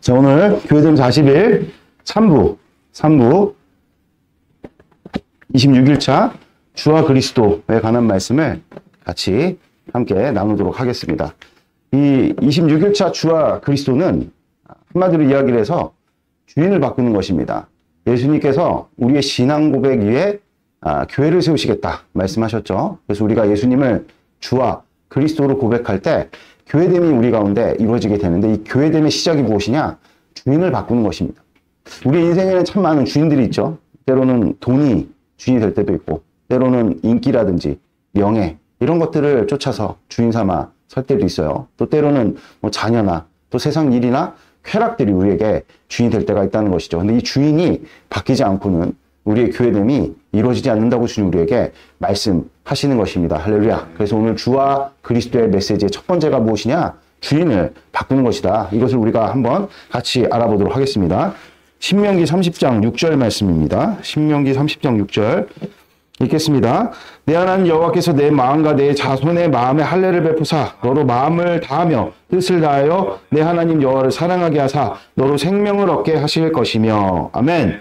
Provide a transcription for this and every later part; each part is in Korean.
자, 오늘 교회됨 40일 3부 26일차 주와 그리스도에 관한 말씀을 같이 함께 나누도록 하겠습니다. 이 26일차 주와 그리스도는 한마디로 이야기를 해서 주인을 바꾸는 것입니다. 예수님께서 우리의 신앙 고백 위에 교회를 세우시겠다 말씀하셨죠. 그래서 우리가 예수님을 주와 그리스도로 고백할 때 교회됨이 우리 가운데 이루어지게 되는데, 이 교회됨의 시작이 무엇이냐? 주인을 바꾸는 것입니다. 우리 인생에는 참 많은 주인들이 있죠. 때로는 돈이 주인이 될 때도 있고, 때로는 인기라든지 명예 이런 것들을 쫓아서 주인 삼아 살 때도 있어요. 또 때로는 뭐 자녀나 또 세상 일이나 쾌락들이 우리에게 주인이 될 때가 있다는 것이죠. 근데 이 주인이 바뀌지 않고는 우리의 교회됨이 이루어지지 않는다고 주님 우리에게 말씀하시는 것입니다. 할렐루야. 그래서 오늘 주와 그리스도의 메시지의 첫 번째가 무엇이냐? 주인을 바꾸는 것이다. 이것을 우리가 한번 같이 알아보도록 하겠습니다. 신명기 30장 6절 말씀입니다. 신명기 30장 6절 읽겠습니다. 내 하나님 여호와께서 내 마음과 내 자손의 마음에 할례를 베푸사 너로 마음을 다하며 뜻을 다하여 내 하나님 여호와를 사랑하게 하사 너로 생명을 얻게 하실 것이며. 아멘.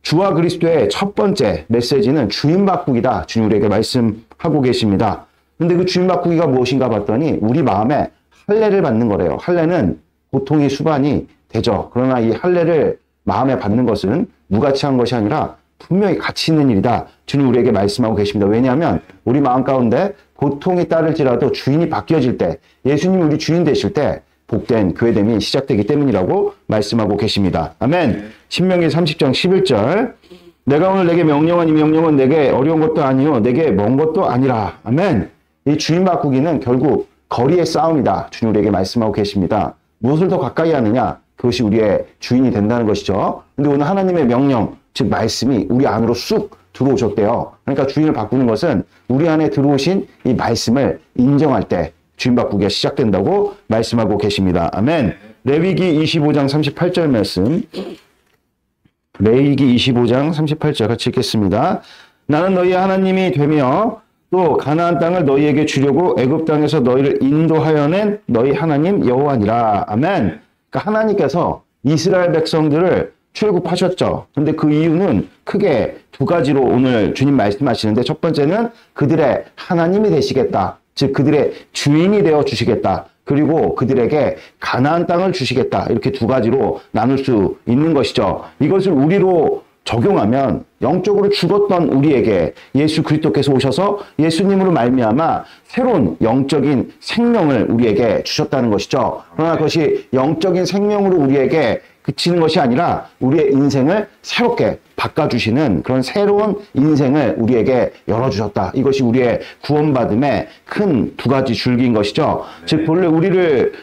주와 그리스도의 첫 번째 메시지는 주인 바꾸기다. 주님 우리에게 말씀하고 계십니다. 근데 그 주인 바꾸기가 무엇인가 봤더니 우리 마음에 할례를 받는 거래요. 할례는 고통의 수반이 되죠. 그러나 이 할례를 마음에 받는 것은 무가치한 것이 아니라 분명히 가치 있는 일이다. 주님 우리에게 말씀하고 계십니다. 왜냐하면 우리 마음 가운데 고통이 따를지라도 주인이 바뀌어질 때, 예수님이 우리 주인 되실 때 복된 교회됨이 시작되기 때문이라고 말씀하고 계십니다. 아멘. 신명기 30장 11절 내가 오늘 내게 명령한 이 명령은 내게 어려운 것도 아니요 내게 먼 것도 아니라. 아멘. 이 주인 바꾸기는 결국 거리의 싸움이다. 주님 우리에게 말씀하고 계십니다. 무엇을 더 가까이 하느냐? 그것이 우리의 주인이 된다는 것이죠. 근데 오늘 하나님의 명령, 즉 말씀이 우리 안으로 쑥 들어오셨대요. 그러니까 주인을 바꾸는 것은 우리 안에 들어오신 이 말씀을 인정할 때 주인 바꾸기가 시작된다고 말씀하고 계십니다. 아멘. 레위기 25장 38절 말씀. 레위기 25장 38절 같이 읽겠습니다. 나는 너희의 하나님이 되며 또 가나안 땅을 너희에게 주려고 애굽 땅에서 너희를 인도하여 낸 너희 하나님 여호와니라. 아멘. 그러니까 하나님께서 이스라엘 백성들을 출애굽하셨죠. 근데 그 이유는 크게 두 가지로 오늘 주님 말씀하시는데, 첫 번째는 그들의 하나님이 되시겠다. 즉 그들의 주인이 되어 주시겠다. 그리고 그들에게 가나안 땅을 주시겠다. 이렇게 두 가지로 나눌 수 있는 것이죠. 이것을 우리로 적용하면 영적으로 죽었던 우리에게 예수 그리스도께서 오셔서 예수님으로 말미암아 새로운 영적인 생명을 우리에게 주셨다는 것이죠. 그러나 그것이 영적인 생명으로 우리에게 그치는 것이 아니라 우리의 인생을 새롭게 바꿔주시는 그런 새로운 인생을 우리에게 열어주셨다. 이것이 우리의 구원받음의 큰 두 가지 줄기인 것이죠. 네. 즉 본래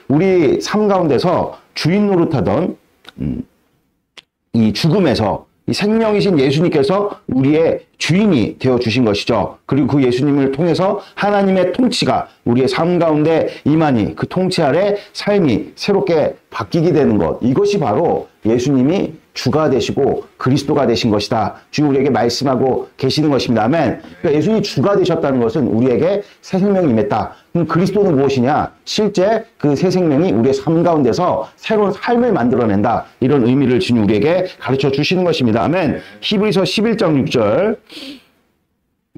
우리 삶 가운데서 주인 노릇하던 이 죽음에서 이 생명이신 예수님께서 우리의 주인이 되어주신 것이죠. 그리고 그 예수님을 통해서 하나님의 통치가 우리의 삶 가운데 임하니 그 통치 아래 삶이 새롭게 바뀌게 되는 것, 이것이 바로 예수님이 주가 되시고 그리스도가 되신 것이다. 주님 우리에게 말씀하고 계시는 것입니다. 아멘. 그러니까 예수님이 주가 되셨다는 것은 우리에게 새 생명이 임했다. 그럼 그리스도는 무엇이냐? 실제 그 새 생명이 우리의 삶 가운데서 새로운 삶을 만들어낸다. 이런 의미를 주님 우리에게 가르쳐 주시는 것입니다. 아멘. 히브리서 11장 6절.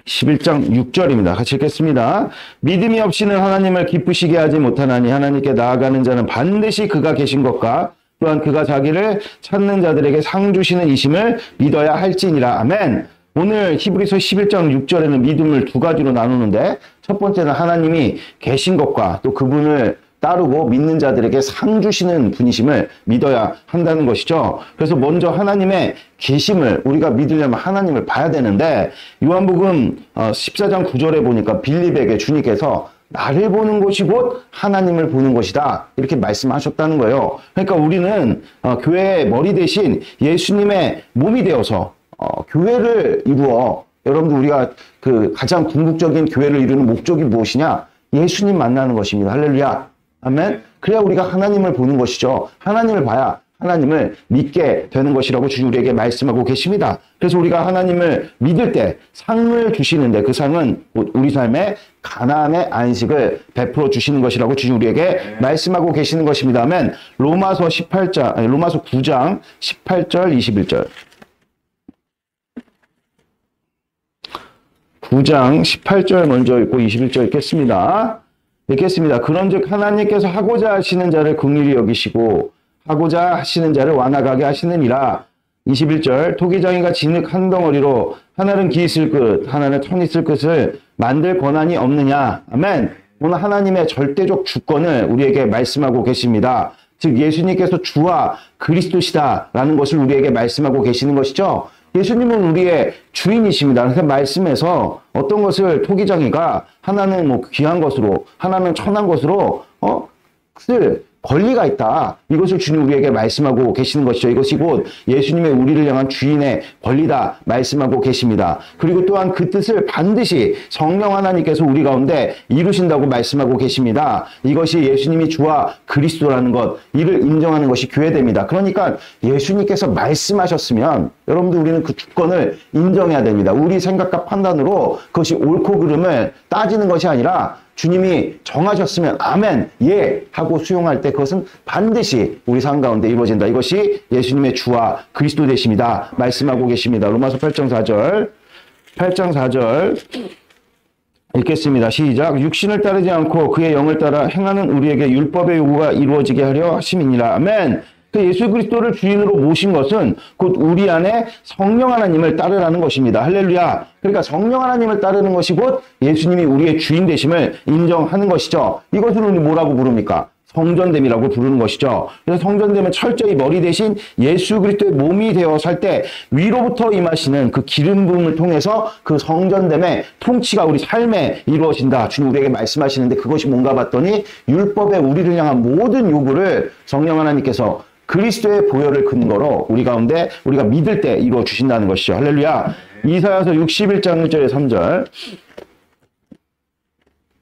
11장 6절입니다. 같이 읽겠습니다. 믿음이 없이는 하나님을 기쁘시게 하지 못하나니 하나님께 나아가는 자는 반드시 그가 계신 것과 또한 그가 자기를 찾는 자들에게 상 주시는 이심을 믿어야 할지니라. 아멘. 오늘 히브리서 11장 6절에는 믿음을 두 가지로 나누는데, 첫 번째는 하나님이 계신 것과 또 그분을 따르고 믿는 자들에게 상 주시는 분이심을 믿어야 한다는 것이죠. 그래서 먼저 하나님의 계심을 우리가 믿으려면 하나님을 봐야 되는데, 요한복음 14장 9절에 보니까 빌립에게 주님께서 나를 보는 것이 곧 하나님을 보는 것이다. 이렇게 말씀하셨다는 거예요. 그러니까 우리는 교회의 머리 대신 예수님의 몸이 되어서 교회를 이루어, 여러분들 우리가 그 가장 궁극적인 교회를 이루는 목적이 무엇이냐? 예수님 만나는 것입니다. 할렐루야. 아멘. 그래야 우리가 하나님을 보는 것이죠. 하나님을 봐야 하나님을 믿게 되는 것이라고 주님 우리에게 말씀하고 계십니다. 그래서 우리가 하나님을 믿을 때 상을 주시는데 그 상은 우리 삶에 가나안의 안식을 베풀어 주시는 것이라고 주님 우리에게 말씀하고 계시는 것입니다. 아멘. 로마서 9장 18절 21절. 9장 18절 먼저 읽고 21절 읽겠습니다. 그런즉 하나님께서 하고자 하시는 자를 긍휼히 여기시고 하고자 하시는 자를 완악하게 하시느니라. 21절 토기장이가 진흙 한 덩어리로 하나는 기 있을 것 하나는 천 있을 것을 만들 권한이 없느냐. 아멘. 오늘 하나님의 절대적 주권을 우리에게 말씀하고 계십니다. 즉 예수님께서 주와 그리스도시다라는 것을 우리에게 말씀하고 계시는 것이죠. 예수님은 우리의 주인이십니다. 그래서 말씀에서 어떤 것을 토기장이가 하나는 뭐 귀한 것으로 하나는 천한 것으로 쓸 권리가 있다. 이것을 주님 우리에게 말씀하고 계시는 것이죠. 이것이 곧 예수님의 우리를 향한 주인의 권리다 말씀하고 계십니다. 그리고 또한 그 뜻을 반드시 성령 하나님께서 우리 가운데 이루신다고 말씀하고 계십니다. 이것이 예수님이 주와 그리스도라는 것, 이를 인정하는 것이 교회됩니다. 그러니까 예수님께서 말씀하셨으면 여러분들 우리는 그 주권을 인정해야 됩니다. 우리 생각과 판단으로 그것이 옳고 그름을 따지는 것이 아니라 주님이 정하셨으면 아멘, 예 하고 수용할 때 그것은 반드시 우리 삶 가운데 이루어진다. 이것이 예수님의 주와 그리스도 되십니다. 말씀하고 계십니다. 로마서 8장 4절 읽겠습니다. 시작. 육신을 따르지 않고 그의 영을 따라 행하는 우리에게 율법의 요구가 이루어지게 하려 하심이니라. 아멘. 그 예수 그리스도를 주인으로 모신 것은 곧 우리 안에 성령 하나님을 따르라는 것입니다. 할렐루야. 그러니까 성령 하나님을 따르는 것이 곧 예수님이 우리의 주인 되심을 인정하는 것이죠. 이것을 우리 뭐라고 부릅니까? 성전됨이라고 부르는 것이죠. 그래서 성전됨은 철저히 머리 대신 예수 그리스도의 몸이 되어 살 때 위로부터 임하시는 그 기름 부음을 통해서 그 성전됨의 통치가 우리 삶에 이루어진다. 주님 우리에게 말씀하시는데 그것이 뭔가 봤더니 율법의 우리를 향한 모든 요구를 성령 하나님께서 그리스도의 보혈을 근거로 우리 가운데 우리가 믿을 때 이루어 주신다는 것이죠. 할렐루야. 이사야서 61장 1절에 3절.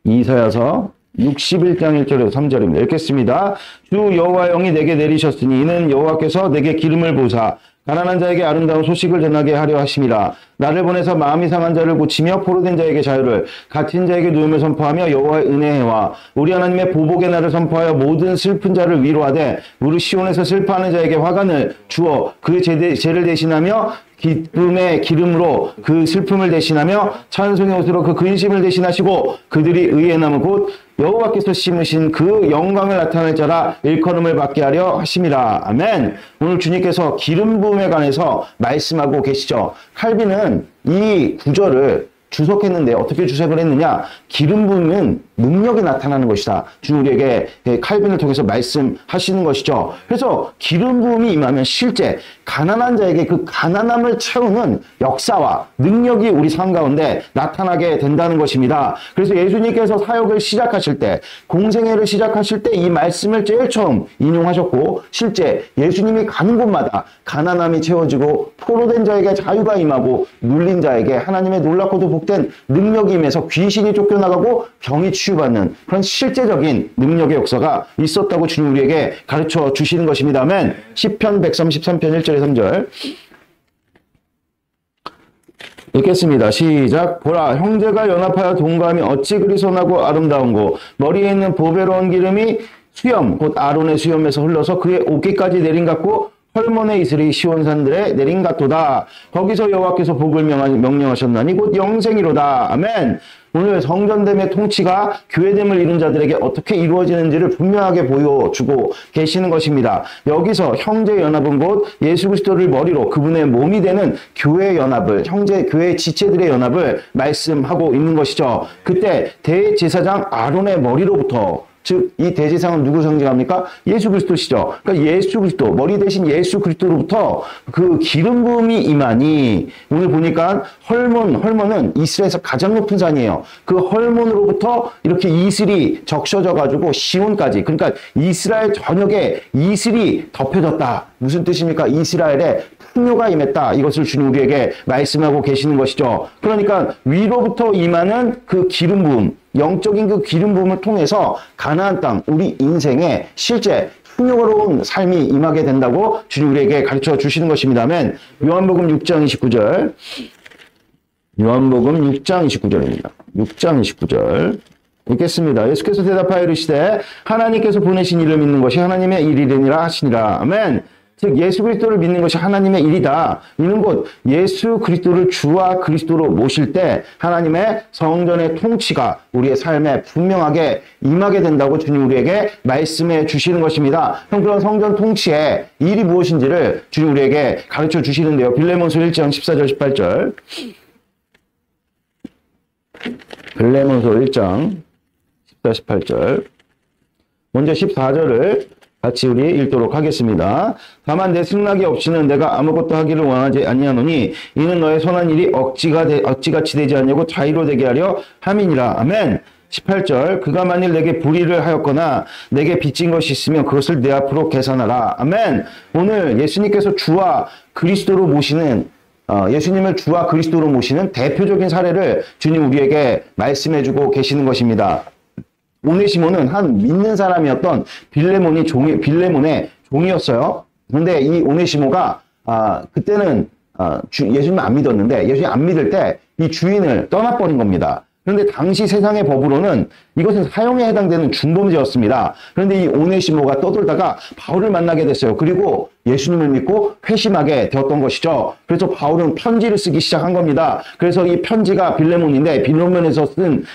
이사야서 61장 1절에서 3절입니다. 읽겠습니다. 주 여호와 영이 내게 내리셨으니 이는 여호와께서 내게 기름을 부으사 가난한 자에게 아름다운 소식을 전하게 하려 하심이라. 나를 보내서 마음이 상한 자를 고치며 포로된 자에게 자유를, 갇힌 자에게 누움을 선포하며 여호와의 은혜와 우리 하나님의 보복의 날을 선포하여 모든 슬픈 자를 위로하되 무릇 시온에서 슬퍼하는 자에게 화관을 주어 그 죄를 대신하며 기쁨의 기름으로 그 슬픔을 대신하며 찬송의 옷으로 그 근심을 대신하시고 그들이 의의 나무 곧 여호와께서 심으신 그 영광을 나타낼 자라 일컬음을 받게 하려 하심이라. 아멘. 오늘 주님께서 기름 부음에 관해서 말씀하고 계시죠. 칼빈은 이 구절을 주석했는데 어떻게 주석을 했느냐? 기름 부음은 능력이 나타나는 것이다. 주님 우리에게 칼빈을 통해서 말씀하시는 것이죠. 그래서 기름 부음이 임하면 실제 가난한 자에게 그 가난함을 채우는 역사와 능력이 우리 삶 가운데 나타나게 된다는 것입니다. 그래서 예수님께서 사역을 시작하실 때, 공생애를 시작하실 때 이 말씀을 제일 처음 인용하셨고 실제 예수님이 가는 곳마다 가난함이 채워지고 포로된 자에게 자유가 임하고 눌린 자에게 하나님의 놀랍고도 복된 능력이 임해서 귀신이 쫓겨나가고 병이 치유받는 그런 실제적인 능력의 역사가 있었다고 주님 우리에게 가르쳐 주시는 것입니다. 아멘. 시편 133편 1절에 3절 읽겠습니다. 시작. 보라, 형제가 연합하여 동감이 어찌 그리 선하고 아름다운고 머리에 있는 보배로운 기름이 수염 곧 아론의 수염에서 흘러서 그의 옷깃까지 내린 같고 헐몬의 이슬이 시온산들에 내린 같도다. 거기서 여호와께서 복을 명령하셨나니 곧 영생이로다. 아멘. 오늘 성전됨의 통치가 교회됨을 이룬 자들에게 어떻게 이루어지는지를 분명하게 보여주고 계시는 것입니다. 여기서 형제 연합은 곧 예수 그리스도를 머리로 그분의 몸이 되는 교회 연합을, 형제 교회 지체들의 연합을 말씀하고 있는 것이죠. 그때 대제사장 아론의 머리로부터, 즉 이 대제사장은 누구 상징합니까? 예수 그리스도시죠. 그러니까 예수 그리스도, 머리 대신 예수 그리스도로부터 그 기름 부음이 임하니, 오늘 보니까 헐몬은 이스라엘에서 가장 높은 산이에요. 그 헐몬으로부터 이렇게 이슬이 적셔져 가지고 시온까지, 그러니까 이스라엘 전역에 이슬이 덮여졌다. 무슨 뜻입니까? 이스라엘에 풍요가 임했다. 이것을 주님 우리에게 말씀하고 계시는 것이죠. 그러니까 위로부터 임하는 그 기름 부음, 영적인 그 기름 부음을 통해서 가나안 땅, 우리 인생에 실제 풍요로운 삶이 임하게 된다고 주님 우리에게 가르쳐 주시는 것입니다. 아멘. 요한복음 6장 29절. 요한복음 6장 29절입니다. 6장 29절. 읽겠습니다. 예수께서 대답하여 이르시되 하나님께서 보내신 이를 믿는 것이 하나님의 일이니라 하시니라. 아멘. 즉 예수 그리스도를 믿는 것이 하나님의 일이다. 이는 곧 예수 그리스도를 주와 그리스도로 모실 때 하나님의 성전의 통치가 우리의 삶에 분명하게 임하게 된다고 주님 우리에게 말씀해 주시는 것입니다. 그럼 그런 성전 통치의 일이 무엇인지를 주님 우리에게 가르쳐 주시는데요. 빌레몬서 1장 14절 18절. 빌레몬서 1장 14, 18절. 먼저 14절을 같이 우리 읽도록 하겠습니다. 다만 내 승낙이 없이는 내가 아무것도 하기를 원하지 아니하노니 이는 너의 선한 일이 억지같이 되지 않냐고 자의로 되게 하려 함이니라. 아멘. 18절. 그가 만일 내게 불의를 하였거나 내게 빚진 것이 있으면 그것을 내 앞으로 계산하라. 아멘. 오늘 예수님께서 주와 그리스도로 모시는 예수님을 주와 그리스도로 모시는 대표적인 사례를 주님 우리에게 말씀해주고 계시는 것입니다. 오네시모는 한 믿는 사람이었던 빌레몬의 종이었어요. 그런데 이 오네시모가 그때는 예수님 안 믿었는데 예수님 안 믿을 때 이 주인을 떠나버린 겁니다. 그런데 당시 세상의 법으로는 이것은 사형에 해당되는 중범죄였습니다. 그런데 이 오네시모가 떠돌다가 바울을 만나게 됐어요. 그리고 예수님을 믿고 회심하게 되었던 것이죠. 그래서 바울은 편지를 쓰기 시작한 겁니다. 그래서 이 편지가 빌레몬인데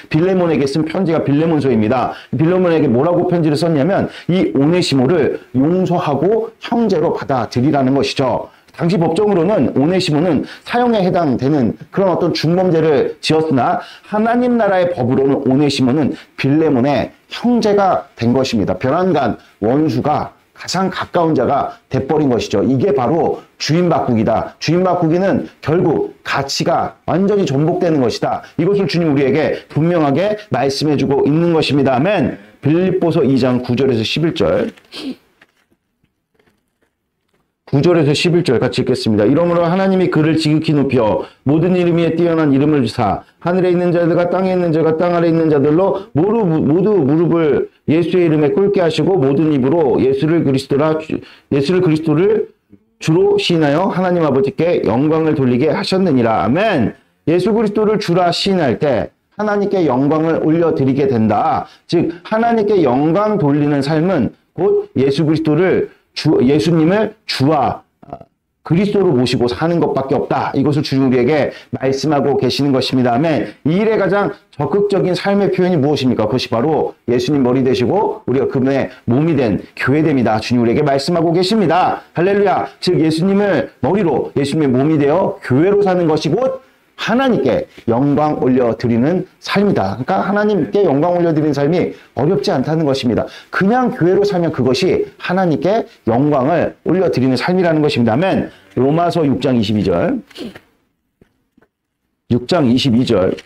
빌레몬에게 쓴 편지가 빌레몬서입니다. 빌레몬에게 뭐라고 편지를 썼냐면 이 오네시모를 용서하고 형제로 받아들이라는 것이죠. 당시 법정으로는 오네시모는 사형에 해당되는 그런 어떤 중범죄를 지었으나 하나님 나라의 법으로는 오네시모는 빌레몬의 형제가 된 것입니다. 변환간 원수가 가장 가까운 자가 돼버린 것이죠. 이게 바로 주인 바꾸기다. 주인 바꾸기는 결국 가치가 완전히 전복되는 것이다. 이것을 주님 우리에게 분명하게 말씀해주고 있는 것입니다. 아멘. 빌립보서 2장 9절에서 11절. 9절에서 11절 같이 읽겠습니다. 이러므로 하나님이 그를 지극히 높여 모든 이름 위에 뛰어난 이름을 주사 하늘에 있는 자들과 땅에 있는 자가 땅 아래 있는 자들로 모두 무릎을 예수의 이름에 꿇게 하시고 모든 입으로 예수를 그리스도를 주로 시인하여 하나님 아버지께 영광을 돌리게 하셨느니라. 아멘. 예수 그리스도를 주라 시인할 때 하나님께 영광을 올려드리게 된다. 즉 하나님께 영광 돌리는 삶은 곧 예수님을 주와 그리스도로 모시고 사는 것밖에 없다. 이것을 주님 우리에게 말씀하고 계시는 것입니다. 아멘. 이 일의 가장 적극적인 삶의 표현이 무엇입니까? 그것이 바로 예수님 머리 되시고 우리가 그분의 몸이 된 교회됩니다. 주님 우리에게 말씀하고 계십니다. 할렐루야. 즉 예수님을 머리로 예수님의 몸이 되어 교회로 사는 것이 곧 하나님께 영광 올려드리는 삶이다. 그러니까 하나님께 영광 올려드리는 삶이 어렵지 않다는 것입니다. 그냥 교회로 살면 그것이 하나님께 영광을 올려드리는 삶이라는 것입니다. 아멘. 로마서 6장 22절. 6장 22절.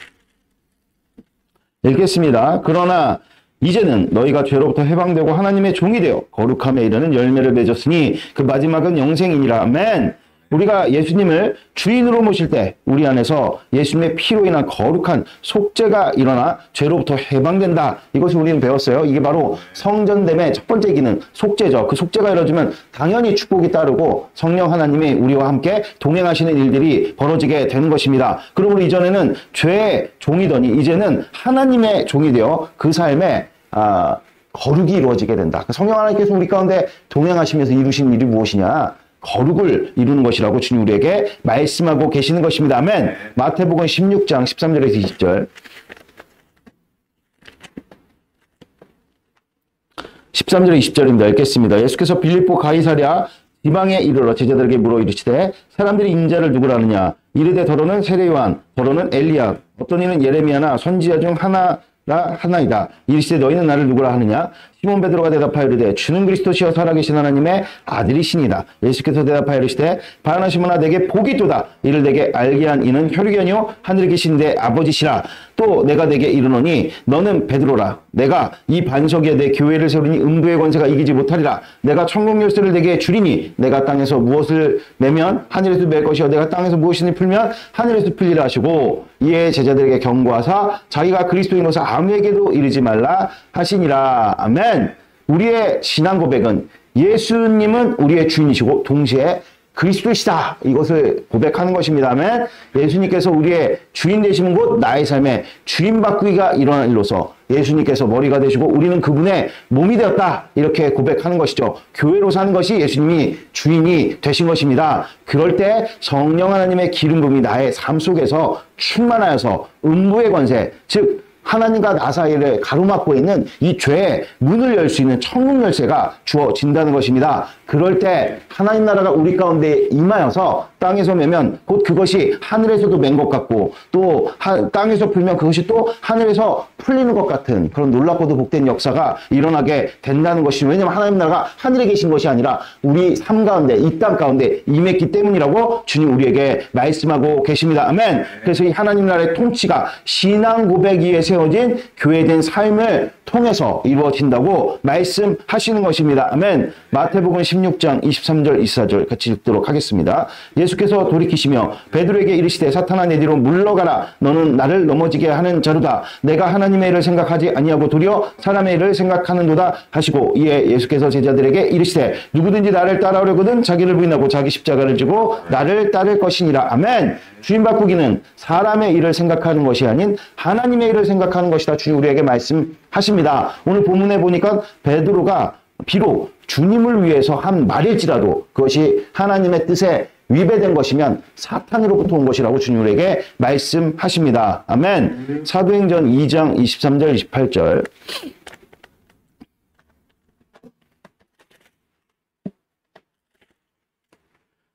읽겠습니다. 그러나 이제는 너희가 죄로부터 해방되고 하나님의 종이 되어 거룩함에 이르는 열매를 맺었으니 그 마지막은 영생이니라. 아멘. 우리가 예수님을 주인으로 모실 때 우리 안에서 예수님의 피로 인한 거룩한 속죄가 일어나 죄로부터 해방된다. 이것을 우리는 배웠어요. 이게 바로 성전됨의 첫 번째 기능, 속죄죠. 그 속죄가 이루어지면 당연히 축복이 따르고 성령 하나님이 우리와 함께 동행하시는 일들이 벌어지게 되는 것입니다. 그러므로 이전에는 죄의 종이더니 이제는 하나님의 종이 되어 그 삶에 거룩이 이루어지게 된다. 성령 하나님께서 우리 가운데 동행하시면서 이루신 일이 무엇이냐? 거룩을 이루는 것이라고 주님 우리에게 말씀하고 계시는 것입니다. 아멘. 마태복음 16장 13절에서 20절. 13절에 20절입니다. 읽겠습니다. 예수께서 빌립보 가이사랴 지방에 이르러 제자들에게 물어 이르시되 사람들이 인자를 누구라 하느냐? 이르되 더러는 세례 요한, 더러는 엘리야, 어떤 이는 예레미야나 선지자 중 하나이다. 이르시되 너희는 나를 누구라 하느냐? 시몬 베드로가 대답하여 이르되 주는 그리스도시여 살아계신 하나님의 아들이시니이다. 예수께서 대답하여 이르시되 바요나 시몬아 내게 복이 있도다. 이를 내게 알게 한 이는 혈육이 아니요 하늘에 계신 내 아버지시라. 또 내가 내게 이르노니 너는 베드로라. 내가 이 반석 위에 내 교회를 세우리니 음부의 권세가 이기지 못하리라. 내가 천국 열쇠를 내게 주리니 내가 땅에서 무엇을 매면 하늘에서 맬 것이요 내가 땅에서 무엇이니 풀면 하늘에서 풀리라 하시고 이에 제자들에게 경고하사 자기가 그리스도인으로서 아무에게도 이르지 말라 하시니라. 아멘. 우리의 신앙 고백은 예수님은 우리의 주인이시고 동시에 그리스도시다. 이것을 고백하는 것입니다. 아멘. 예수님께서 우리의 주인 되시는 곳 나의 삶에 주인 바꾸기가 일어난 일로서 예수님께서 머리가 되시고 우리는 그분의 몸이 되었다. 이렇게 고백하는 것이죠. 교회로 사는 것이 예수님이 주인이 되신 것입니다. 그럴 때 성령 하나님의 기름 부음이 나의 삶 속에서 충만하여서 음부의 권세, 즉 하나님과 나 사이를 가로막고 있는 이 죄의 문을 열 수 있는 천국 열쇠가 주어진다는 것입니다. 그럴 때 하나님 나라가 우리 가운데 임하여서 땅에서 매면 곧 그것이 하늘에서도 맨 것 같고 또 땅에서 풀면 그것이 또 하늘에서 풀리는 것 같은 그런 놀랍고도 복된 역사가 일어나게 된다는 것이죠. 왜냐하면 하나님 나라가 하늘에 계신 것이 아니라 우리 삶 가운데 이 땅 가운데 임했기 때문이라고 주님 우리에게 말씀하고 계십니다. 아멘. 그래서 이 하나님 나라의 통치가 신앙 고백 위에 세워진 교회된 삶을 통해서 이루어진다고 말씀하시는 것입니다. 아멘. 마태복음 16장 23절 24절 같이 읽도록 하겠습니다. 예수께서 돌이키시며 베드로에게 이르시되 사탄아 내 뒤로 물러가라. 너는 나를 넘어지게 하는 자루다. 내가 하나님의 일을 생각하지 아니하고 도리어 사람의 일을 생각하는도다 하시고 이에 예수께서 제자들에게 이르시되 누구든지 나를 따라오려거든 자기를 부인하고 자기 십자가를 지고 나를 따를 것이니라. 아멘. 주인 바꾸기는 사람의 일을 생각하는 것이 아닌 하나님의 일을 생각하는 것이다. 주님 우리에게 말씀하십니다. 오늘 본문에 보니까 베드로가 비록 주님을 위해서 한 말일지라도 그것이 하나님의 뜻에 위배된 것이면 사탄으로부터 온 것이라고 주님 우리에게 말씀하십니다. 아멘. 사도행전 2장 23절 28절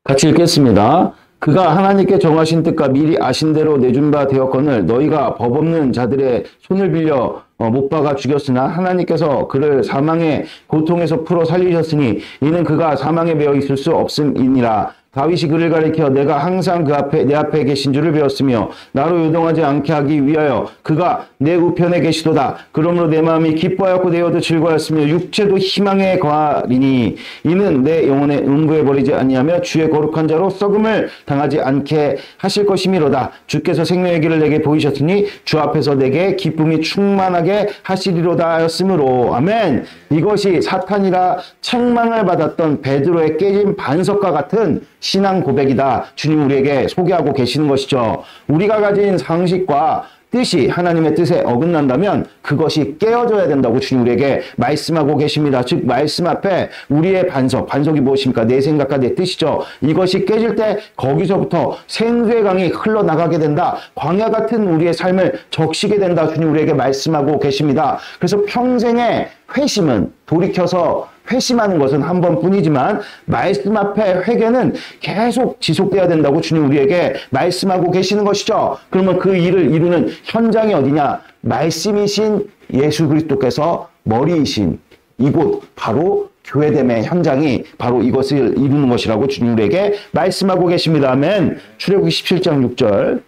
같이 읽겠습니다. 그가 하나님께 정하신 뜻과 미리 아신 대로 내준 바 되었거늘 너희가 법 없는 자들의 손을 빌려 못 박아 죽였으나 하나님께서 그를 사망의 고통에서 풀어 살리셨으니 이는 그가 사망에 매어 있을 수 없음이니라. 다윗이 그를 가리켜 내가 항상 내 앞에 계신 줄을 배웠으며 나로 요동하지 않게 하기 위하여 그가 내 우편에 계시도다. 그러므로 내 마음이 기뻐하였고 내 혀도 즐거웠으며 육체도 희망에 거하리니 이는 내 영혼의 음부에 버리지 아니하며 주의 거룩한 자로 썩음을 당하지 않게 하실 것이미로다. 주께서 생명의 길을 내게 보이셨으니 주 앞에서 내게 기쁨이 충만하게 하시리로다 하였으므로. 아멘. 이것이 사탄이라 책망을 받았던 베드로의 깨진 반석과 같은 신앙 고백이다. 주님 우리에게 소개하고 계시는 것이죠. 우리가 가진 상식과 뜻이 하나님의 뜻에 어긋난다면 그것이 깨어져야 된다고 주님 우리에게 말씀하고 계십니다. 즉 말씀 앞에 우리의 반석이 무엇입니까? 내 생각과 내 뜻이죠. 이것이 깨질 때 거기서부터 생수의 강이 흘러나가게 된다. 광야 같은 우리의 삶을 적시게 된다. 주님 우리에게 말씀하고 계십니다. 그래서 평생의 회심은 돌이켜서 회심하는 것은 한 번뿐이지만 말씀 앞에 회개는 계속 지속돼야 된다고 주님 우리에게 말씀하고 계시는 것이죠. 그러면 그 일을 이루는 현장이 어디냐? 말씀이신 예수 그리스도께서 머리이신 이곳 바로 교회됨의 현장이 바로 이것을 이루는 것이라고 주님 우리에게 말씀하고 계십니다. 아멘. 출애굽기 17장 6절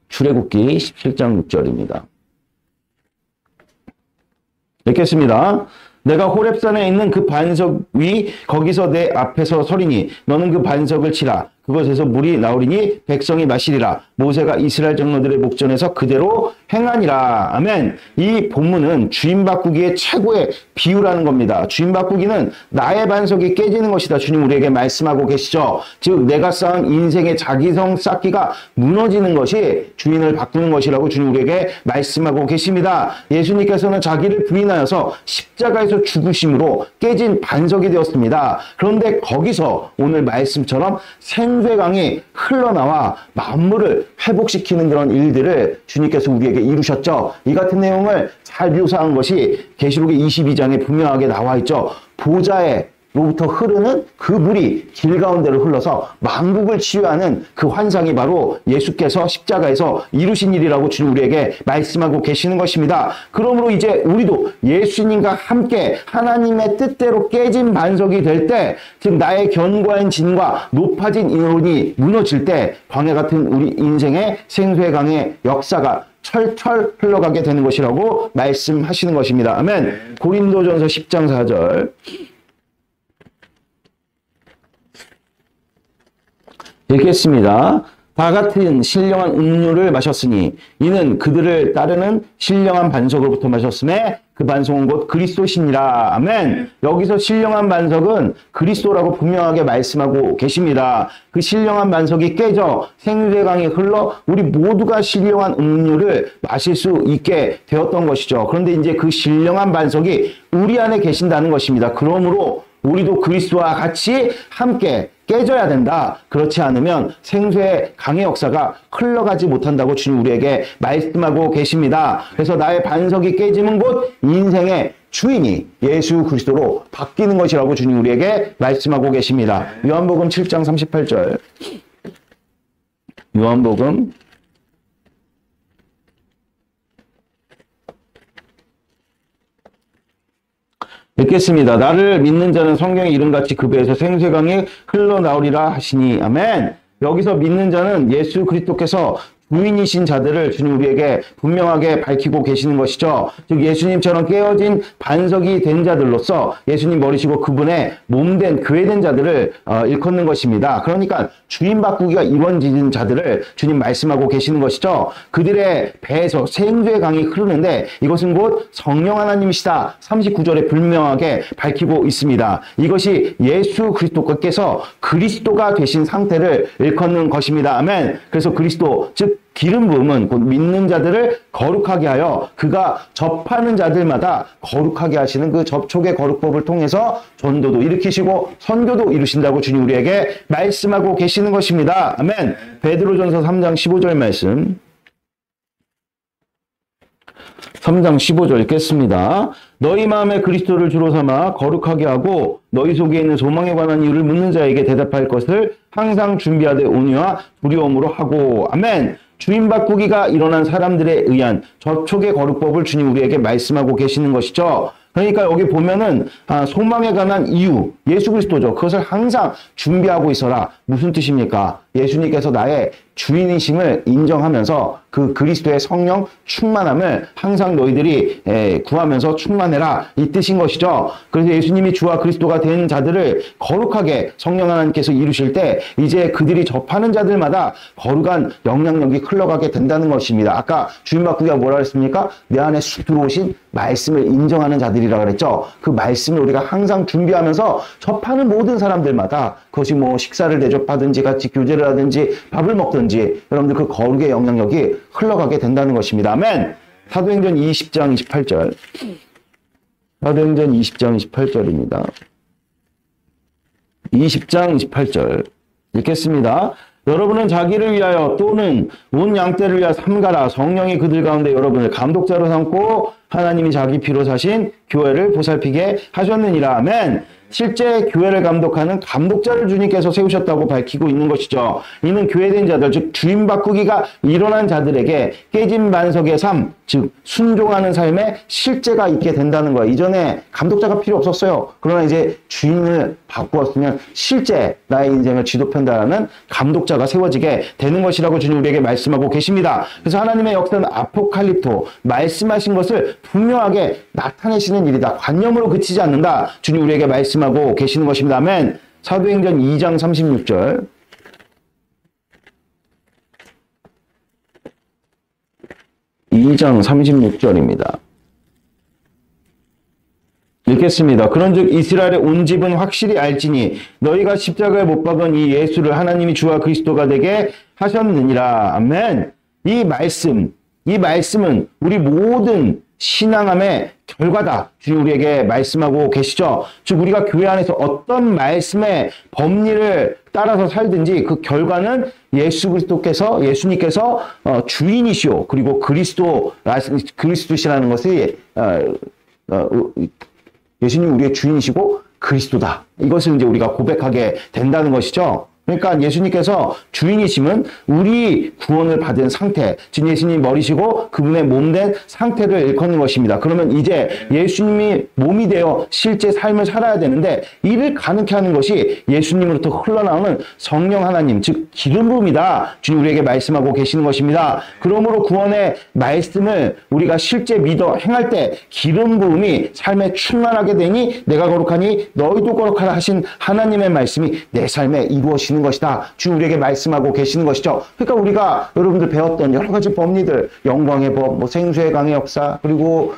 출애굽기 17장 6절입니다. 읽겠습니다. 내가 호렙산에 있는 그 반석 위 거기서 내 앞에서 서리니 너는 그 반석을 치라. 그것에서 물이 나오리니 백성이 마시리라. 모세가 이스라엘 장로들의 목전에서 그대로 행하니라. 아멘. 이 본문은 주인 바꾸기의 최고의 비유라는 겁니다. 주인 바꾸기는 나의 반석이 깨지는 것이다. 주님 우리에게 말씀하고 계시죠. 즉 내가 쌓은 인생의 자기성 쌓기가 무너지는 것이 주인을 바꾸는 것이라고 주님 우리에게 말씀하고 계십니다. 예수님께서는 자기를 부인하여서 십자가에서 죽으심으로 깨진 반석이 되었습니다. 그런데 거기서 오늘 말씀처럼 생수의 강이 흘러나와 만물을 회복시키는 그런 일들을 주님께서 우리에게 이루셨죠. 이 같은 내용을 잘 묘사한 것이 계시록의 22장에 분명하게 나와 있죠. 보좌로부터 흐르는 그 물이 길 가운데로 흘러서 만국을 치유하는 그 환상이 바로 예수께서 십자가에서 이루신 일이라고 주님 우리에게 말씀하고 계시는 것입니다. 그러므로 이제 우리도 예수님과 함께 하나님의 뜻대로 깨진 반석이 될 때, 즉 나의 견고한 진과 높아진 인혼이 무너질 때 광야 같은 우리 인생의 생수의 강의 역사가 철철 흘러가게 되는 것이라고 말씀하시는 것입니다. 아멘. 고린도전서 10장 4절 읽겠습니다. 다 같은 신령한 음료를 마셨으니 이는 그들을 따르는 신령한 반석으로부터 마셨음에 그 반석은 곧 그리스도시니라. 아멘. 여기서 신령한 반석은 그리스도라고 분명하게 말씀하고 계십니다. 그 신령한 반석이 깨져 생수의 강이 흘러 우리 모두가 신령한 음료를 마실 수 있게 되었던 것이죠. 그런데 이제 그 신령한 반석이 우리 안에 계신다는 것입니다. 그러므로 우리도 그리스도와 같이 함께 깨져야 된다. 그렇지 않으면 생수의 강의 역사가 흘러가지 못한다고 주님 우리에게 말씀하고 계십니다. 그래서 나의 반석이 깨지면 곧 인생의 주인이 예수 그리스도로 바뀌는 것이라고 주님 우리에게 말씀하고 계십니다. 요한복음 7장 38절. 요한복음 읽겠습니다. 나를 믿는 자는 성경의 이름같이 그 배에서 생수의 강이 흘러나오리라 하시니. 아멘. 여기서 믿는 자는 예수 그리스도께서 주인이신 자들을 주님 우리에게 분명하게 밝히고 계시는 것이죠. 즉 예수님처럼 깨어진 반석이 된 자들로서 예수님 머리시고 그분의 몸된 교회된 자들을 일컫는 것입니다. 그러니까 주인 바꾸기가 이루어진 자들을 주님 말씀하고 계시는 것이죠. 그들의 배에서 생수의 강이 흐르는데 이것은 곧 성령 하나님이시다. 39절에 분명하게 밝히고 있습니다. 이것이 예수 그리스도께서 그리스도가 되신 상태를 일컫는 것입니다. 아멘. 그래서 그리스도 즉 기름 부음은 곧 믿는 자들을 거룩하게 하여 그가 접하는 자들마다 거룩하게 하시는 그 접촉의 거룩법을 통해서 전도도 일으키시고 선교도 이루신다고 주님 우리에게 말씀하고 계시는 것입니다. 아멘. 베드로전서 3장 15절 말씀. 3장 15절 읽겠습니다. 너희 마음에 그리스도를 주로 삼아 거룩하게 하고 너희 속에 있는 소망에 관한 이유를 묻는 자에게 대답할 것을 항상 준비하되 온유와 두려움으로 하고. 아멘. 주인 바꾸기가 일어난 사람들에 의한 접촉의 거룩법을 주님 우리에게 말씀하고 계시는 것이죠. 그러니까 여기 보면은 소망에 관한 이유, 예수 그리스도죠. 그것을 항상 준비하고 있어라. 무슨 뜻입니까? 예수님께서 나의 주인이심을 인정하면서 그 그리스도의 성령 충만함을 항상 너희들이 구하면서 충만해라. 이 뜻인 것이죠. 그래서 예수님이 주와 그리스도가 된 자들을 거룩하게 성령 하나님께서 이루실 때 이제 그들이 접하는 자들마다 거룩한 영향력이 흘러가게 된다는 것입니다. 아까 주인 바꾸기가 뭐라 그랬습니까? 내 안에 쑥 들어오신 말씀을 인정하는 자들이라 그랬죠. 그 말씀을 우리가 항상 준비하면서 접하는 모든 사람들마다 그것이 뭐 식사를 대접하든지 같이 교제를 하든지 밥을 먹든지 여러분들 그 거룩의 영향력이 흘러가게 된다는 것입니다. 아멘. 사도행전 20장 28절. 사도행전 20장 28절입니다. 20장 28절 읽겠습니다. 여러분은 자기를 위하여 또는 온 양떼를 위하여 삼가라. 성령이 그들 가운데 여러분을 감독자로 삼고 하나님이 자기 피로 사신 교회를 보살피게 하셨느니라. 아멘. 실제 교회를 감독하는 감독자를 주님께서 세우셨다고 밝히고 있는 것이죠. 이는 교회된 자들, 즉 주인 바꾸기가 일어난 자들에게 깨진 반석의 삶, 즉 순종하는 삶에 실제가 있게 된다는 거예요. 이전에 감독자가 필요 없었어요. 그러나 이제 주인을 바꾸었으면 실제 나의 인생을 지도편다라는 감독자가 세워지게 되는 것이라고 주님 우리에게 말씀하고 계십니다. 그래서 하나님의 역사는 아포칼립토, 말씀하신 것을 분명하게 나타내시는 일이다. 관념으로 그치지 않는다. 주님 우리에게 말씀하고 계시는 것입니다. 아멘. 사도행전 2장 36절. 2장 36절입니다. 읽겠습니다. 그런즉 이스라엘의 온 집은 확실히 알지니 너희가 십자가에 못 박은 이 예수를 하나님이 주와 그리스도가 되게 하셨느니라. 아멘. 이 말씀은 우리 모든 신앙함의 결과다. 주님 우리에게 말씀하고 계시죠. 즉 우리가 교회 안에서 어떤 말씀의 법리를 따라서 살든지 그 결과는 예수님께서 주인이시오. 그리고 그리스도시라는 것이 예수님 우리의 주인이시고 그리스도다. 이것을 이제 우리가 고백하게 된다는 것이죠. 그러니까 예수님께서 주인이심은 우리 구원을 받은 상태, 즉 예수님이 머리시고 그분의 몸된 상태를 일컫는 것입니다. 그러면 이제 예수님이 몸이 되어 실제 삶을 살아야 되는데 이를 가능케 하는 것이 예수님으로부터 흘러나오는 성령 하나님, 즉 기름 부음이다. 주님 우리에게 말씀하고 계시는 것입니다. 그러므로 구원의 말씀을 우리가 실제 믿어 행할 때 기름 부음이 삶에 충만하게 되니 내가 거룩하니 너희도 거룩하라 하신 하나님의 말씀이 내 삶에 이루어지는 계시는 것이다. 주 우리에게 말씀하고 계시는 것이죠. 그러니까 우리가 여러분들 배웠던 여러 가지 법리들, 영광의 법, 뭐 생수의 강의 역사, 그리고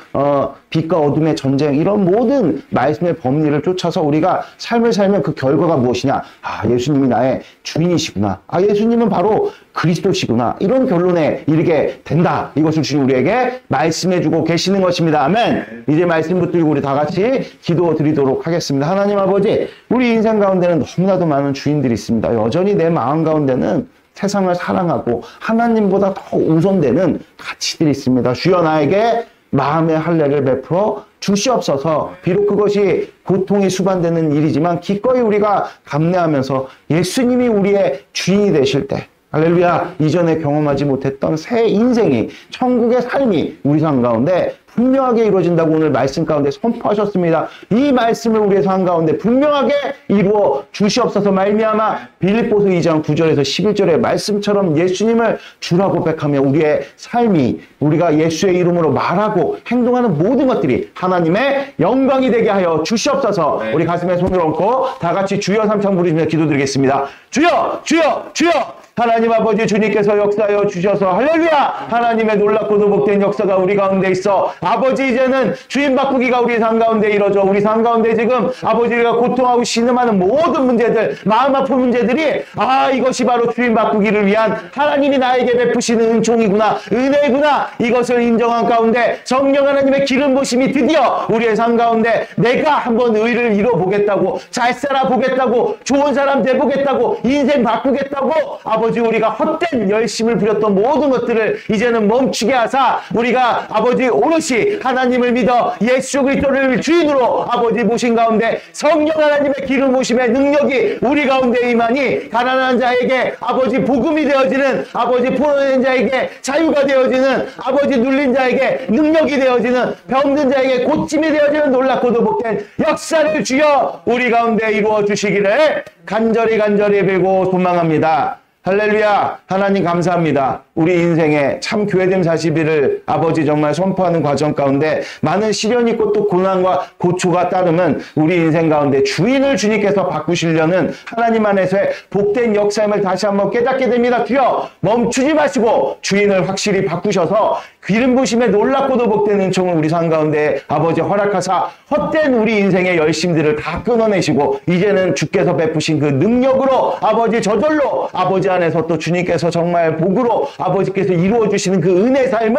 빛과 어둠의 전쟁, 이런 모든 말씀의 법리를 쫓아서 우리가 삶을 살면 그 결과가 무엇이냐? 아, 예수님이 나의 주인이시구나. 아, 예수님은 바로 그리스도시구나. 이런 결론에 이르게 된다. 이것을 주님 우리에게 말씀해주고 계시는 것입니다. 아멘. 이제 말씀 붙들고 우리 다 같이 기도 드리도록 하겠습니다. 하나님 아버지, 우리 인생 가운데는 너무나도 많은 주인들이 있습니다. 여전히 내 마음 가운데는 세상을 사랑하고 하나님보다 더 우선되는 가치들이 있습니다. 주여 나에게 마음의 할례를 베풀어 주시옵소서. 비록 그것이 고통이 수반되는 일이지만 기꺼이 우리가 감내하면서 예수님이 우리의 주인이 되실 때, 할렐루야, 이전에 경험하지 못했던 새 인생이, 천국의 삶이 우리 삶 가운데 분명하게 이루어진다고 오늘 말씀 가운데 선포하셨습니다. 이 말씀을 우리의 삶 가운데 분명하게 이루어 주시옵소서. 말미암아 빌립보서 2장 9절에서 11절의 말씀처럼 예수님을 주라고 고백하며 우리의 삶이, 우리가 예수의 이름으로 말하고 행동하는 모든 것들이 하나님의 영광이 되게 하여 주시옵소서. 우리 가슴에 손을 얹고 다 같이 주여 삼창 부르시며 기도드리겠습니다. 주여, 주여, 주여. 하나님 아버지, 주님께서 역사하여 주셔서 할렐루야, 하나님의 놀랍고도 복된 역사가 우리 가운데 있어 아버지, 이제는 주인 바꾸기가 우리 삶 가운데 이루어져 우리 삶 가운데 지금 아버지가 고통하고 신음하는 모든 문제들, 마음 아픈 문제들이, 아, 이것이 바로 주인 바꾸기를 위한 하나님이 나에게 베푸시는 은총이구나, 은혜구나, 이것을 인정한 가운데 성령 하나님의 기름 부심이 드디어 우리의 삶 가운데 내가 한번 의를 이뤄보겠다고, 잘 살아보겠다고, 좋은 사람 돼보겠다고, 인생 바꾸겠다고, 아버지, 우리가 헛된 열심을 부렸던 모든 것들을 이제는 멈추게 하사 우리가 아버지 오롯이 하나님을 믿어 예수 그리스도를 주인으로 아버지 모신 가운데 성령 하나님의 기름 부심의 능력이 우리 가운데 임하니 가난한 자에게 아버지 복음이 되어지는, 아버지 포로된 자에게 자유가 되어지는, 아버지 눌린 자에게 능력이 되어지는, 병든 자에게 고침이 되어지는 놀랍고도 복된 역사를 주여 우리 가운데 이루어 주시기를 간절히 빌고 소망합니다. 할렐루야. 하나님 감사합니다. 우리 인생에 참 교회됨 40일을 아버지 정말 선포하는 과정 가운데 많은 시련이 있고 또 고난과 고초가 따르면 우리 인생 가운데 주인을 주님께서 바꾸시려는 하나님 안에서의 복된 역사임을 다시 한번 깨닫게 됩니다. 주여 멈추지 마시고 주인을 확실히 바꾸셔서 기름 부심에 놀랍고도 복된 은총을 우리 삶 가운데 아버지 허락하사 헛된 우리 인생의 열심들을 다 끊어내시고 이제는 주께서 베푸신 그 능력으로 아버지 저절로 아버지 안에서 또 주님께서 정말 복으로 아버지께서 이루어주시는 그 은혜 삶을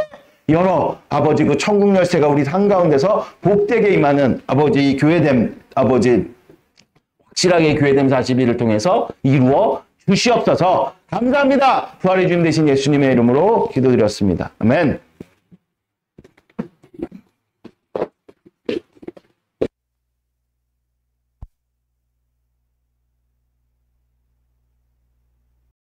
열어 아버지 그 천국 열쇠가 우리 삶 가운데서 복되게 임하는 아버지 이 교회됨, 아버지 확실하게 교회됨 40일을 통해서 이루어 주시옵소서. 감사합니다. 부활의 주님 되신 예수님의 이름으로 기도드렸습니다. 아멘.